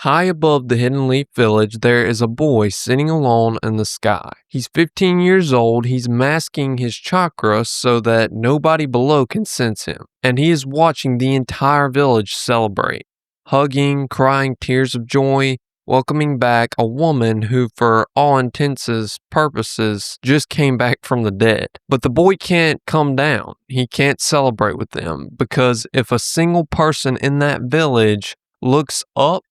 High above the Hidden Leaf Village, there is a boy sitting alone in the sky. He's 15 years old, he's masking his chakra so that nobody below can sense him, and he is watching the entire village celebrate, hugging, crying tears of joy, welcoming back a woman who, for all intents and purposes, just came back from the dead. But the boy can't come down, he can't celebrate with them, because if a single person in that village looks up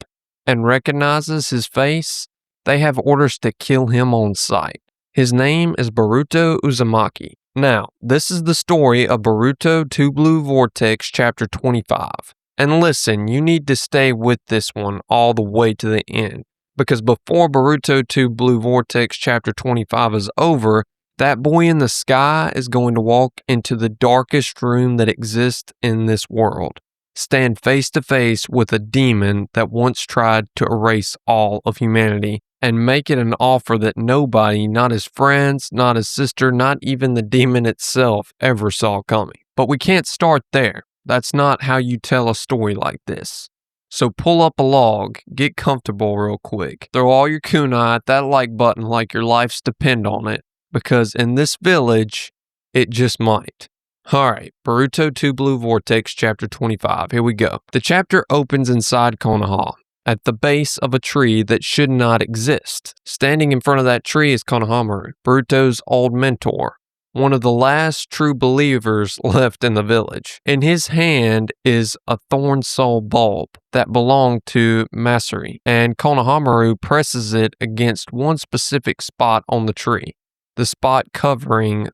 and recognizes his face, they have orders to kill him on sight. His name is Boruto Uzumaki. Now, this is the story of Boruto 2 Blue Vortex Chapter 25. And listen, you need to stay with this one all the way to the end, because before Boruto 2 Blue Vortex Chapter 25 is over, that boy in the sky is going to walk into the darkest room that exists in this world, stand face to face with a demon that once tried to erase all of humanity, and make it an offer that nobody, not his friends, not his sister, not even the demon itself, ever saw coming. But we can't start there. That's not how you tell a story like this. So pull up a log, get comfortable real quick, throw all your kunai at that like button like your lives depend on it, because in this village, it just might. Alright, Boruto 2 Blue Vortex Chapter 25, here we go. The chapter opens inside Konoha, at the base of a tree that should not exist. Standing in front of that tree is Konohamaru, Boruto's old mentor, one of the last true believers left in the village. In his hand is a thorn soul bulb that belonged to Masuri, and Konohamaru presses it against one specific spot on the tree, the spot covering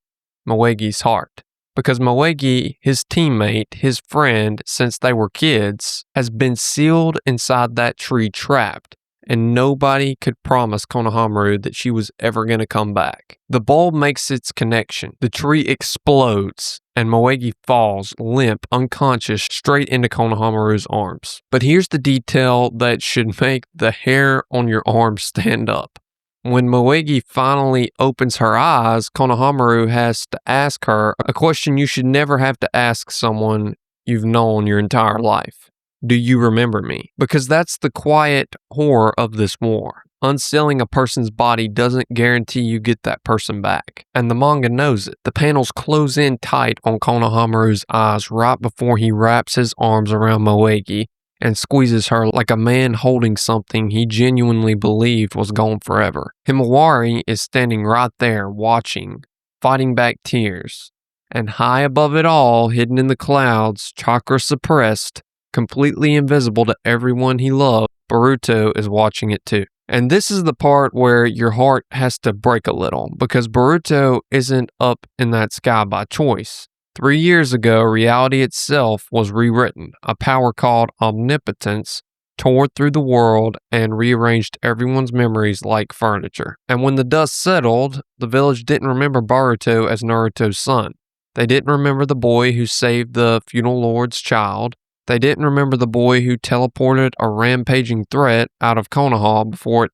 Moegi's heart. Because Moegi, his teammate, his friend since they were kids, has been sealed inside that tree trapped, and nobody could promise Konohamaru that she was ever going to come back. The bulb makes its connection. The tree explodes, and Moegi falls, limp, unconscious, straight into Konohamaru's arms. But here's the detail that should make the hair on your arm stand up. When Moegi finally opens her eyes, Konohamaru has to ask her a question you should never have to ask someone you've known your entire life. Do you remember me? Because that's the quiet horror of this war. Unsealing a person's body doesn't guarantee you get that person back. And the manga knows it. The panels close in tight on Konohamaru's eyes right before he wraps his arms around Moegi and squeezes her like a man holding something he genuinely believed was gone forever. Himawari is standing right there watching, fighting back tears. And high above it all, hidden in the clouds, chakra suppressed, completely invisible to everyone he loved, Boruto is watching it too. And this is the part where your heart has to break a little, because Boruto isn't up in that sky by choice. 3 years ago, reality itself was rewritten. A power called omnipotence tore through the world and rearranged everyone's memories like furniture. And when the dust settled, the village didn't remember Boruto as Naruto's son. They didn't remember the boy who saved the feudal lord's child. They didn't remember the boy who teleported a rampaging threat out of Konoha before it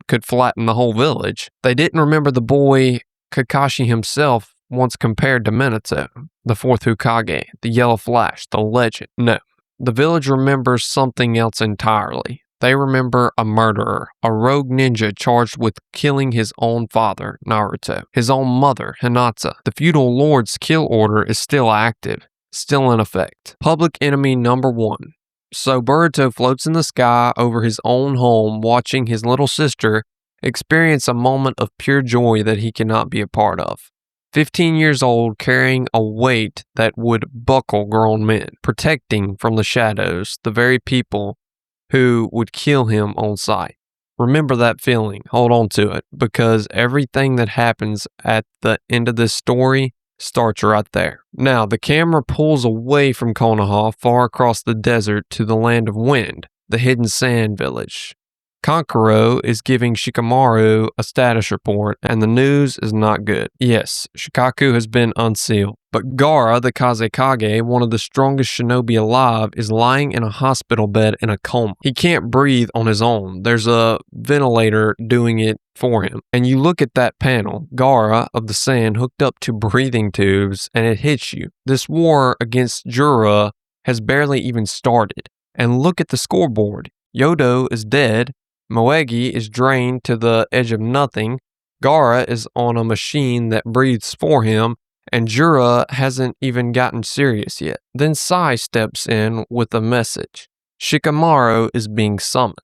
could flatten the whole village. They didn't remember the boy Kakashi himself once compared to Minato, the fourth Hokage, the Yellow Flash, the legend. No, the village remembers something else entirely. They remember a murderer, a rogue ninja charged with killing his own father, Naruto, his own mother, Hinata. The feudal lord's kill order is still active, still in effect. Public enemy number one. So Boruto floats in the sky over his own home, watching his little sister experience a moment of pure joy that he cannot be a part of. 15 years old, carrying a weight that would buckle grown men, protecting from the shadows the very people who would kill him on sight. Remember that feeling, hold on to it, because everything that happens at the end of this story starts right there. Now, the camera pulls away from Konoha far across the desert to the land of wind, the hidden sand village. Kankuro is giving Shikamaru a status report, and the news is not good. Yes, Shikaku has been unsealed, but Gaara, the Kazekage, one of the strongest shinobi alive, is lying in a hospital bed in a coma. He can't breathe on his own. There's a ventilator doing it for him. And you look at that panel, Gaara of the sand hooked up to breathing tubes, and it hits you. This war against Jura has barely even started. And look at the scoreboard. Yodo is dead, Moegi is drained to the edge of nothing, Gaara is on a machine that breathes for him, and Jura hasn't even gotten serious yet. Then Sai steps in with a message. Shikamaru is being summoned.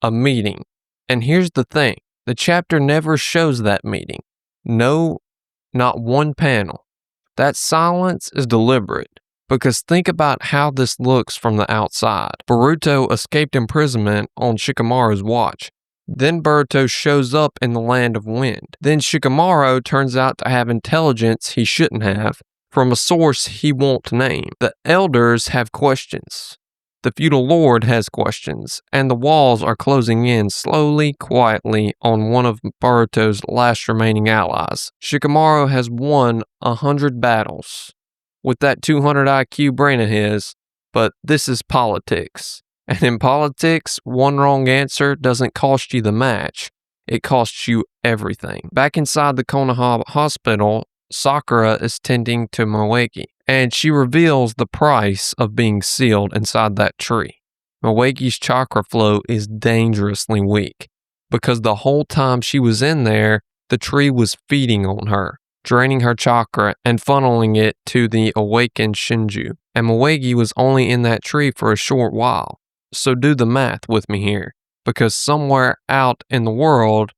A meeting. And here's the thing. The chapter never shows that meeting. No, not one panel. That silence is deliberate. Because think about how this looks from the outside. Boruto escaped imprisonment on Shikamaru's watch. Then Boruto shows up in the land of wind. Then Shikamaru turns out to have intelligence he shouldn't have, from a source he won't name. The elders have questions. The feudal lord has questions, and the walls are closing in slowly, quietly on one of Boruto's last remaining allies. Shikamaru has won 100 battles with that 200 IQ brain of his, but this is politics. And in politics, one wrong answer doesn't cost you the match, it costs you everything. Back inside the Konoha hospital, Sakura is tending to Moegi, and she reveals the price of being sealed inside that tree. Moegi's chakra flow is dangerously weak, because the whole time she was in there, the tree was feeding on her, draining her chakra and funneling it to the awakened Shinju. And Moegi was only in that tree for a short while. So do the math with me here, because somewhere out in the world,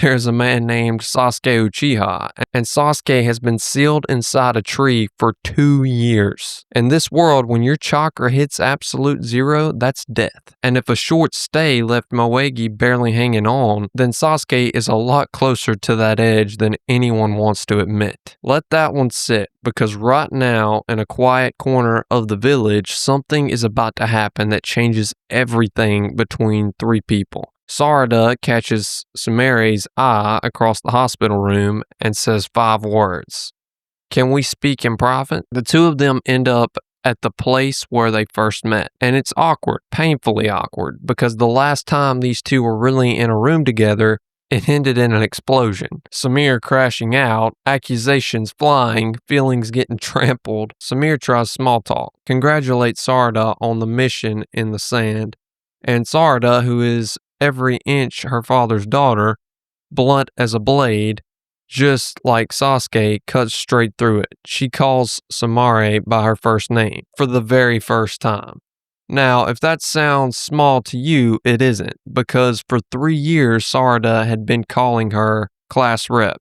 there's a man named Sasuke Uchiha, and Sasuke has been sealed inside a tree for 2 years. In this world, when your chakra hits absolute zero, that's death. And if a short stay left Moegi barely hanging on, then Sasuke is a lot closer to that edge than anyone wants to admit. Let that one sit, because right now, in a quiet corner of the village, something is about to happen that changes everything between three people. Sarada catches Sumere's eye across the hospital room and says 5 words. Can we speak in private? The two of them end up at the place where they first met. And it's awkward, painfully awkward, because the last time these two were really in a room together, it ended in an explosion. Sumire crashing out, accusations flying, feelings getting trampled. Sumire tries small talk, congratulates Sarada on the mission in the sand. And Sarada, who is every inch her father's daughter, blunt as a blade, just like Sasuke, cuts straight through it. She calls Sumire by her first name for the very first time. Now, if that sounds small to you, it isn't, because for 3 years Sarada had been calling her class rep,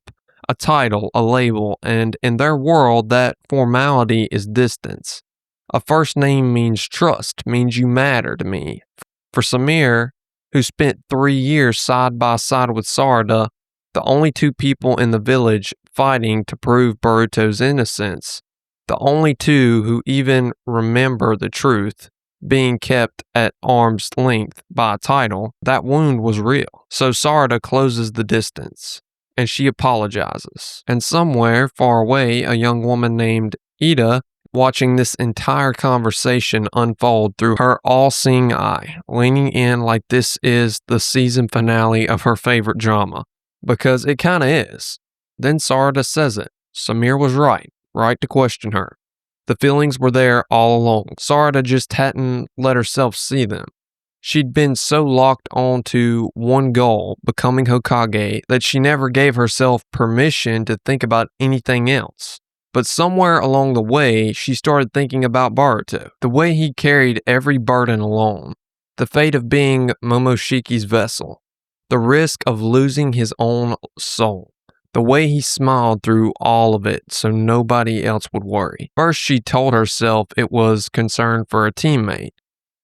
a title, a label, and in their world that formality is distance. A first name means trust, means you matter to me. For Sumire, who spent 3 years side by side with Sarada, the only two people in the village fighting to prove Boruto's innocence, the only two who even remember the truth, being kept at arm's length by a title, that wound was real. So Sarada closes the distance, and she apologizes. And somewhere far away, a young woman named Ida, watching this entire conversation unfold through her all-seeing eye, leaning in like this is the season finale of her favorite drama. Because it kinda is. Then Sarada says it. Sumire was right to question her. The feelings were there all along. Sarada just hadn't let herself see them. She'd been so locked on to one goal, becoming Hokage, that she never gave herself permission to think about anything else. But somewhere along the way, she started thinking about Boruto, the way he carried every burden alone, the fate of being Momoshiki's vessel, the risk of losing his own soul, the way he smiled through all of it so nobody else would worry. First, she told herself it was concern for a teammate,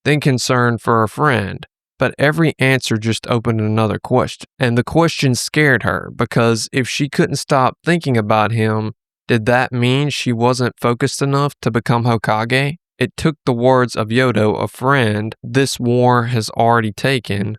then concern for a friend, but every answer just opened another question. And the question scared her, because if she couldn't stop thinking about him, did that mean she wasn't focused enough to become Hokage? It took the words of Yodo, a friend this war has already taken,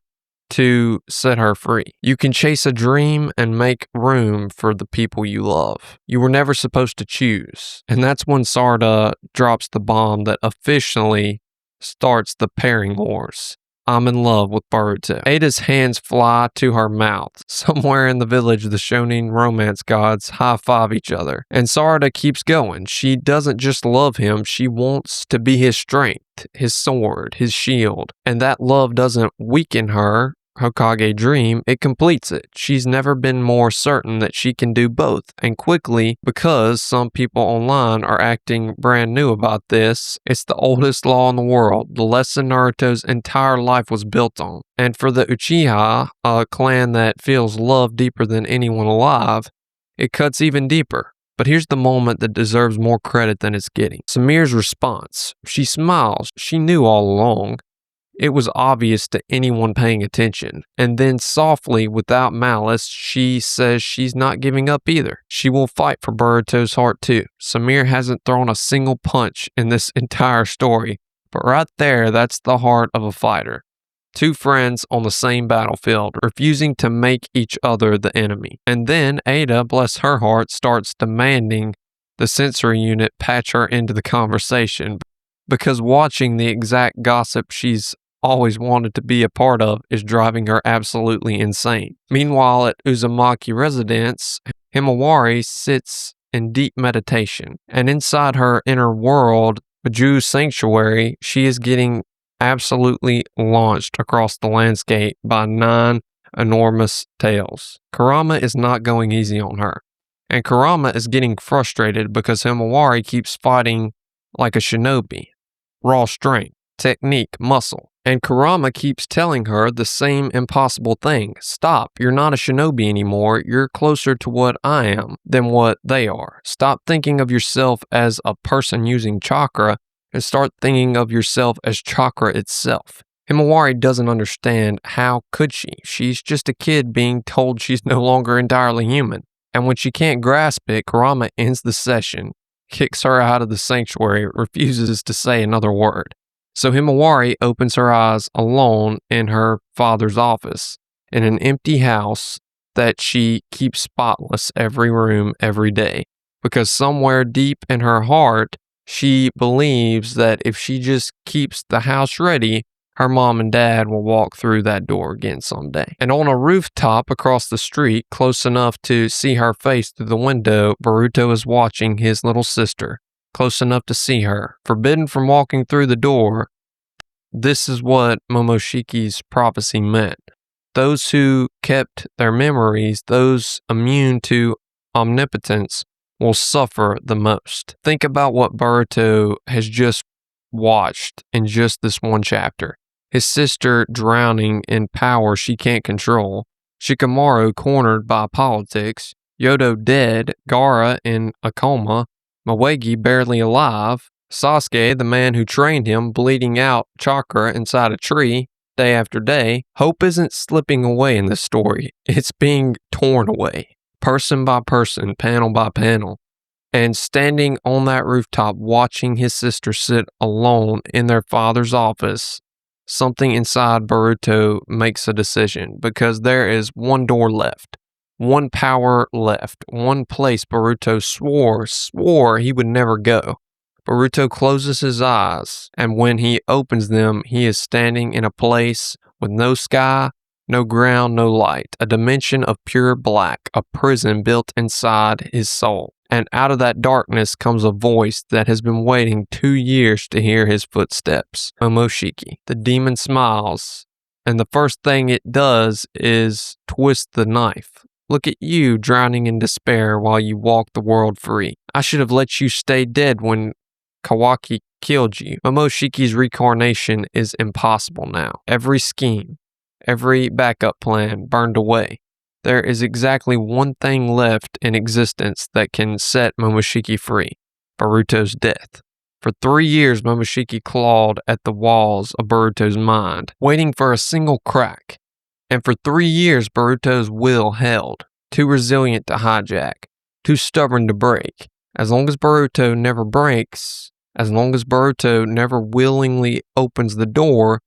to set her free. You can chase a dream and make room for the people you love. You were never supposed to choose. And that's when Sarada drops the bomb that officially starts the pairing wars. I'm in love with Boruto. Ada's hands fly to her mouth. Somewhere in the village, the shonen romance gods high-five each other. And Sarada keeps going. She doesn't just love him, she wants to be his strength, strength, his sword, his shield. And that love doesn't weaken her Hokage dream, it completes it. She's never been more certain that she can do both, and quickly, because some people online are acting brand new about this, it's the oldest law in the world, the lesson Naruto's entire life was built on. And for the Uchiha, a clan that feels love deeper than anyone alive, it cuts even deeper. But here's the moment that deserves more credit than it's getting. Samir's response. She smiles. She knew all along. It was obvious to anyone paying attention. And then softly, without malice, she says she's not giving up either. She will fight for Boruto's heart too. Samir hasn't thrown a single punch in this entire story. But right there, that's the heart of a fighter. Two friends on the same battlefield, refusing to make each other the enemy. And then Ada, bless her heart, starts demanding the sensory unit patch her into the conversation, because watching the exact gossip she's always wanted to be a part of is driving her absolutely insane. Meanwhile, at Uzumaki residence, Himawari sits in deep meditation, and inside her inner world, Ju's sanctuary, she is getting absolutely launched across the landscape by 9 enormous tails. Kurama is not going easy on her, and Kurama is getting frustrated because Himawari keeps fighting like a shinobi. Raw strength, technique, muscle. And Kurama keeps telling her the same impossible thing. Stop, you're not a shinobi anymore. You're closer to what I am than what they are. Stop thinking of yourself as a person using chakra and start thinking of yourself as chakra itself. Himawari doesn't understand. How could she? She's just a kid being told she's no longer entirely human. And when she can't grasp it, Kurama ends the session, kicks her out of the sanctuary, refuses to say another word. So Himawari opens her eyes alone in her father's office, in an empty house that she keeps spotless every room, every day. Because somewhere deep in her heart, she believes that if she just keeps the house ready, her mom and dad will walk through that door again someday. And on a rooftop across the street, close enough to see her face through the window, Boruto is watching his little sister. Close enough to see her, forbidden from walking through the door. This is what Momoshiki's prophecy meant. Those who kept their memories, those immune to omnipotence, will suffer the most. Think about what Boruto has just watched in just this one chapter. His sister drowning in power she can't control, Shikamaru cornered by politics, Yodo dead, Gaara in a coma, Mawagi barely alive, Sasuke, the man who trained him, bleeding out chakra inside a tree day after day. Hope isn't slipping away in this story. It's being torn away, person by person, panel by panel. And standing on that rooftop watching his sister sit alone in their father's office, something inside Boruto makes a decision, because there is one door left. One power left, one place Boruto swore he would never go. Boruto closes his eyes, and when he opens them, he is standing in a place with no sky, no ground, no light, a dimension of pure black, a prison built inside his soul. And out of that darkness comes a voice that has been waiting 2 years to hear his footsteps. Momoshiki. The demon smiles, and the first thing it does is twist the knife. Look at you, drowning in despair while you walk the world free. I should have let you stay dead when Kawaki killed you. Momoshiki's reincarnation is impossible now. Every scheme, every backup plan burned away. There is exactly one thing left in existence that can set Momoshiki free: Boruto's death. For 3 years, Momoshiki clawed at the walls of Boruto's mind, waiting for a single crack. And for 3 years, Boruto's will held, too resilient to hijack, too stubborn to break. As long as Boruto never breaks, as long as Boruto never willingly opens the door,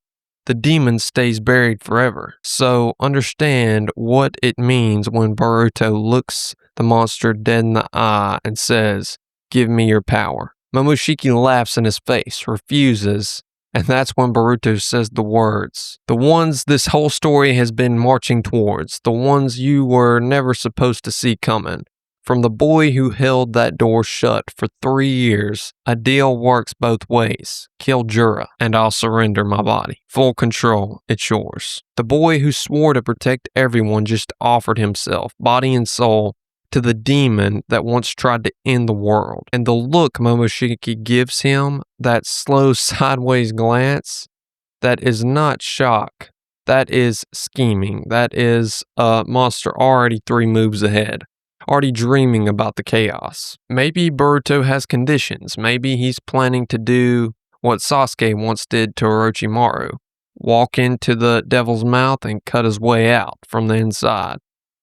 the demon stays buried forever. So understand what it means when Boruto looks the monster dead in the eye and says, "Give me your power." Momoshiki laughs in his face, refuses, and that's when Boruto says the words. The ones this whole story has been marching towards, the ones you were never supposed to see coming. From the boy who held that door shut for 3 years, a deal works both ways. Kill Jura, and I'll surrender my body. Full control, it's yours. The boy who swore to protect everyone just offered himself, body and soul, to the demon that once tried to end the world. And the look Momoshiki gives him, that slow sideways glance, that is not shock. That is scheming. That is a monster already 3 moves ahead. Already dreaming about the chaos. Maybe Boruto has conditions. Maybe he's planning to do what Sasuke once did to Orochimaru. Walk into the devil's mouth and cut his way out from the inside.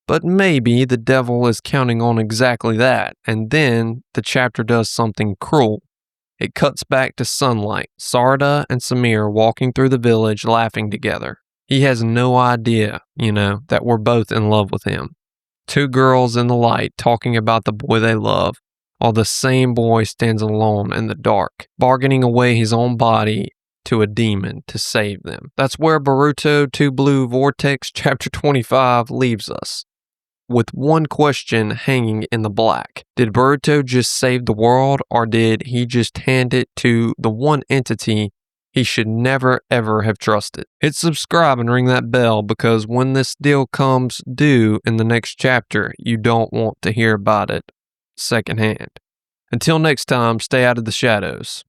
But maybe the devil is counting on exactly that, and then the chapter does something cruel. It cuts back to sunlight, Sarada and Samir walking through the village laughing together. He has no idea, that we're both in love with him. 2 girls in the light talking about the boy they love, while the same boy stands alone in the dark, bargaining away his own body to a demon to save them. That's where Boruto 2 Blue Vortex Chapter 25 leaves us, with one question hanging in the black. Did Boruto just save the world, or did he just hand it to the one entity he should never ever have trusted? Hit subscribe and ring that bell, because when this deal comes due in the next chapter, you don't want to hear about it secondhand. Until next time, stay out of the shadows.